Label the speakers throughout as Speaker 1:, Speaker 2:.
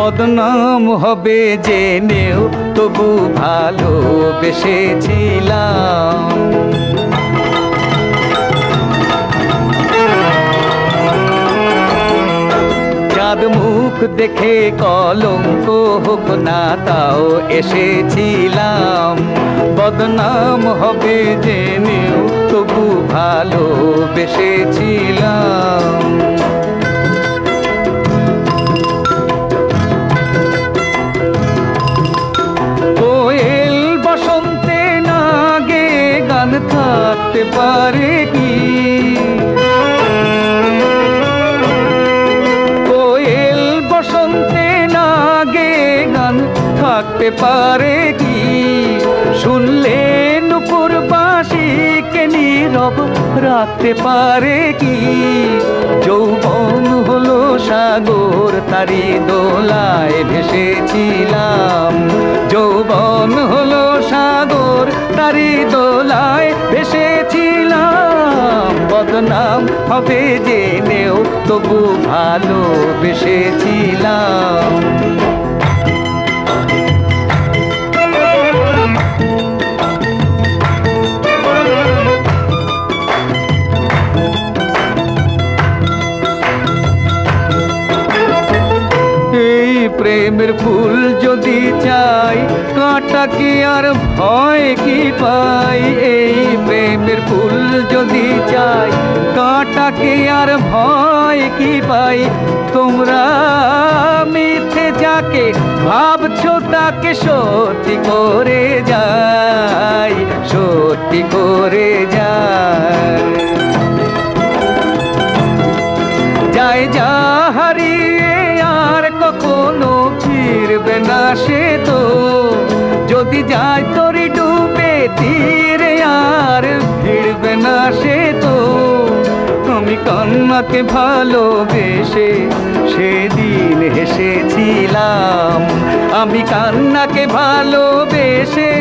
Speaker 1: বদনাম হবে জেনেও তবু ভালোবেসেছিলাম। চাঁদ মুখ দেখে কলঙ্ক হোক না তাও এসেছিলাম। বদনাম হবে জেনেও তবু ভালোবেসেছিলাম। কোয়েল বসন্তে না গে গান থাকতে পারে কি? কোয়েল বসন্তে না গে গান থাকতে পারে কি? শুনলে নুপুর বাঁশিকে নীরব রাখতে পারে কি? যৌবন হলো সাগর তারি দোলায় ভেসেছিলাম। যৌবন হলো সাগর তারি দোলায় ভেসেছিলাম। বদনাম হবে জেনেও তবু ভালোবেসেছিলাম। প্রেমের ফুল যদি চাই কাঁটা কি আর ভয় কি পাই? এই প্রেমের ফুল যদি চাই কাঁটা কি আর ভয় কি পাই? তোমরা মিথ্যে যাকে ভাবছো তাকে সত্যি করে যাই, সত্যি করে যাই। যায় যা হারিয়ে আর কখনো ফিরবে না সে তো। যদি যায় তোরি ডুবে তীরে আর ফিরবে না সে তো। আমি কান্নাকে ভালোবেসে সেদিন হেসেছিলাম। আমি কান্নাকে ভালোবেসে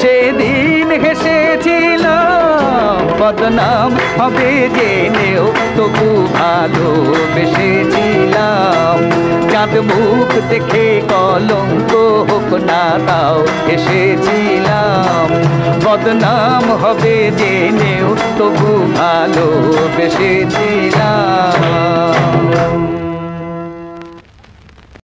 Speaker 1: সেদিন হেসেছিলাম। বদনাম হবে জেনেও তবু ভালোবেসেছিলাম। চাঁদ মুখ দেখে কলঙ্ক হোক না তাও এসেছিলাম। বদনাম হবে জেনেও তবু ভালোবেসেছিলাম।